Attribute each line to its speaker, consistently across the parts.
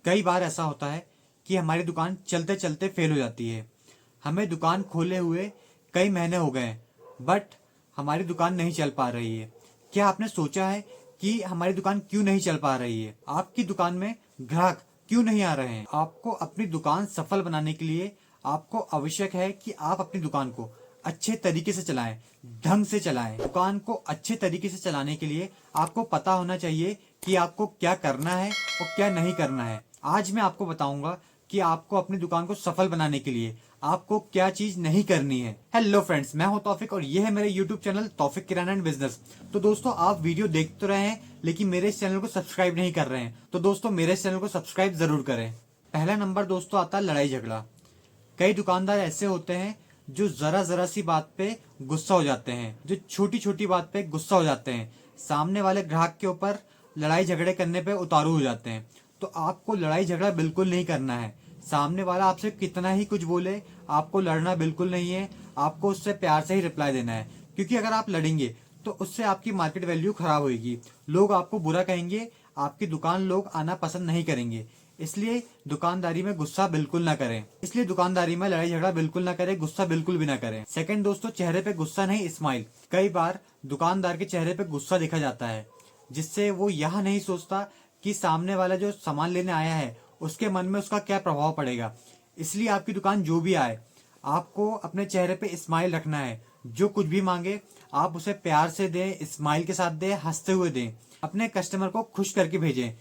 Speaker 1: कई बार ऐसा होता है कि हमारी दुकान चलते चलते फेल हो जाती है। हमें दुकान खोले हुए कई महीने हो गए हैं, बट हमारी दुकान नहीं चल पा रही है। क्या आपने सोचा है कि हमारी दुकान क्यों नहीं चल पा रही है? आपकी दुकान में ग्राहक क्यों नहीं आ रहे हैं? आपको अपनी दुकान सफल बनाने के लिए आपको आवश्यक है कि आप अपनी दुकान को अच्छे तरीके से चलाएं, ढंग से चलाएं। दुकान को अच्छे तरीके से चलाने के लिए आपको पता होना चाहिए कि आपको क्या करना है और क्या नहीं करना है। आज मैं आपको बताऊंगा कि आपको अपनी दुकान को सफल बनाने के लिए आपको क्या चीज नहीं करनी है। हेलो फ्रेंड्स, मैं हूं तौफिक और ये है मेरे YouTube channel Taufiq kirana and business. तो दोस्तों, आप वीडियो देख तो रहे हैं लेकिन मेरे इस चैनल को सब्सक्राइब नहीं कर रहे हैं, तो दोस्तों मेरे इस चैनल को सब्सक्राइब जरूर करें। पहला नंबर दोस्तों आता है लड़ाई झगड़ा। कई दुकानदार ऐसे होते हैं जो जरा जरा सी बात पे गुस्सा हो जाते हैं, जो छोटी छोटी बात पे गुस्सा हो जाते हैं, सामने वाले ग्राहक के ऊपर लड़ाई झगड़े करने पे उतारू हो जाते हैं। तो आपको लड़ाई झगड़ा बिल्कुल नहीं करना है। सामने वाला आपसे कितना ही कुछ बोले, आपको लड़ना बिल्कुल नहीं है। आपको उससे प्यार से ही रिप्लाई देना है, क्योंकि अगर आप लड़ेंगे तो उससे आपकी मार्केट वैल्यू खराब होगी। लोग आपको बुरा कहेंगे, आपकी दुकान लोग आना पसंद नहीं करेंगे। इसलिए दुकानदारी में गुस्सा बिल्कुल ना करें। इसलिए दुकानदारी में लड़ाई झगड़ा बिल्कुल ना करें, गुस्सा बिल्कुल भी ना करें। सेकंड दोस्तों, चेहरे पे गुस्सा नहीं, स्माइल। कई बार दुकानदार के चेहरे पे गुस्सा देखा जाता है, जिससे वो यह नहीं सोचता कि सामने वाला जो सामान लेने आया है उसके मन में उसका क्या प्रभाव पड़ेगा। इसलिए आपकी दुकान जो भी आए, आपको अपने चेहरे पे स्माइल रखना है। जो कुछ भी मांगे आप उसे प्यार से दें, स्माइल के साथ दें, हंसते हुए दें। अपने कस्टमर को खुश करके भेजें,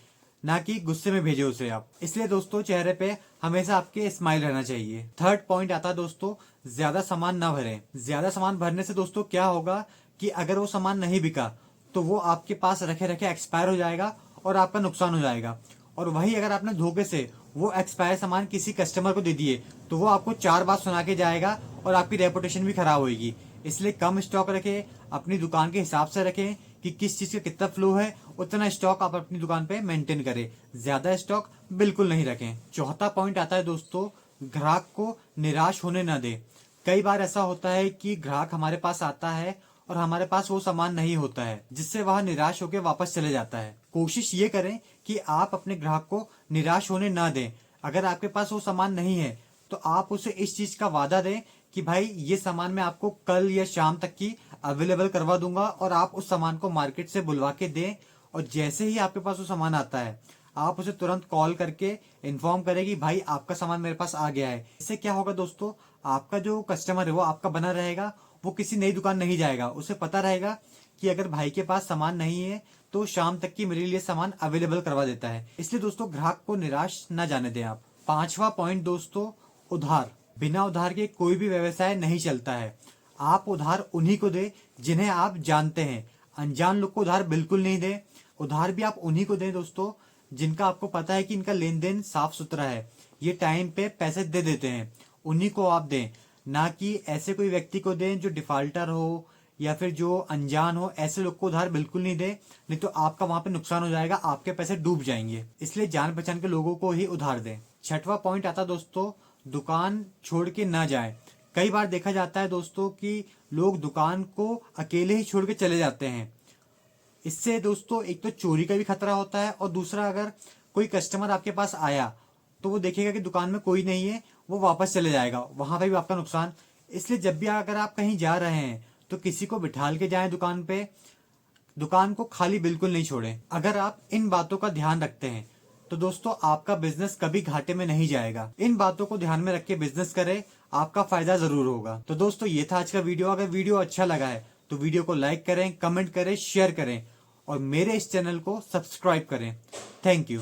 Speaker 1: ना कि गुस्से में भेजे उसे आप। इसलिए दोस्तों, चेहरे पे हमेशा आपके स्माइल रहना चाहिए। थर्ड पॉइंट आता है दोस्तों, ज्यादा सामान ना भरें। ज्यादा सामान भरने से दोस्तों क्या होगा कि अगर वो सामान नहीं बिका तो वो आपके पास रखे रखे एक्सपायर हो जाएगा और आपका नुकसान हो जाएगा। और वही अगर आपने धोखे से वो एक्सपायर सामान किसी कस्टमर को दे दिए तो वो आपको 4 बार सुना के जाएगा और आपकी रेपुटेशन भी खराब होगी। इसलिए कम स्टॉक रखें, अपनी दुकान के हिसाब से रखें कि किस चीज का कितना फ्लो है, उतना स्टॉक आप अपनी दुकान पे मेंटेन करें। ज्यादा स्टॉक बिल्कुल नहीं रखें। चौथा पॉइंट आता है दोस्तों, ग्राहक को निराश होने न दें। कई बार ऐसा होता है कि ग्राहक हमारे पास आता है और हमारे पास वो सामान नहीं होता है, जिससे वह निराश होकर वापस चले जाता है। कोशिश ये करें कि आप अपने ग्राहक को निराश होने ना दें। अगर आपके पास वो सामान नहीं है तो आप उसे इस चीज का वादा दें कि भाई ये सामान मैं आपको कल या शाम तक की अवेलेबल करवा दूंगा, और आप उस सामान को मार्केट से बुलवा के दें। और जैसे ही आपके पास वो सामान आता है आप उसे तुरंत कॉल करके इन्फॉर्म करें कि भाई आपका सामान मेरे पास आ गया है। इससे क्या होगा दोस्तों, आपका जो कस्टमर है वो आपका बना रहेगा, वो किसी नई दुकान नहीं जाएगा। उसे पता रहेगा कि अगर भाई के पास सामान नहीं है तो शाम तक की मेरे लिए सामान अवेलेबल करवा देता है। इसलिए दोस्तों, ग्राहक को निराश न जाने दें आप। पांचवा पॉइंट दोस्तों, उधार। बिना उधार के कोई भी व्यवसाय नहीं चलता है। आप उधार उन्हीं को दें जिन्हें आप जानते हैं। अनजान लोग को उधार बिल्कुल नहीं दें। उधार भी आप उन्हीं को दें दोस्तों जिनका आपको पता है कि इनका लेन देन साफ सुथरा है, ये टाइम पे पैसे दे देते हैं। उन्हीं को आप दें, ना कि ऐसे कोई व्यक्ति को दें जो डिफाल्टर हो या फिर जो अनजान हो। ऐसे लोग को उधार बिल्कुल नहीं दें, नहीं तो आपका वहां पे नुकसान हो जाएगा, आपके पैसे डूब जाएंगे। इसलिए जान पहचान के लोगों को ही उधार दें। छठवां पॉइंट आता दोस्तों, दुकान छोड़ के ना जाए। कई बार देखा जाता है दोस्तों कि लोग दुकान को अकेले ही छोड़ के चले जाते हैं। इससे दोस्तों एक तो चोरी का भी खतरा होता है, और दूसरा अगर कोई कस्टमर आपके पास आया तो वो देखेगा कि दुकान में कोई नहीं है, वो वापस चले जाएगा, वहां पे भी आपका नुकसान। इसलिए जब भी अगर आप कहीं जा रहे हैं तो किसी को बिठाल के जाएं दुकान पे। दुकान को खाली बिल्कुल नहीं छोड़ें। अगर आप इन बातों का ध्यान रखते हैं तो दोस्तों आपका बिजनेस कभी घाटे में नहीं जाएगा। इन बातों को ध्यान में रख के बिजनेस करें, आपका फायदा जरूर होगा। तो दोस्तों, ये था आज का वीडियो। अगर वीडियो अच्छा लगा है तो वीडियो को लाइक करें, कमेंट करें, शेयर करें और मेरे इस चैनल को सब्सक्राइब करें। Thank you.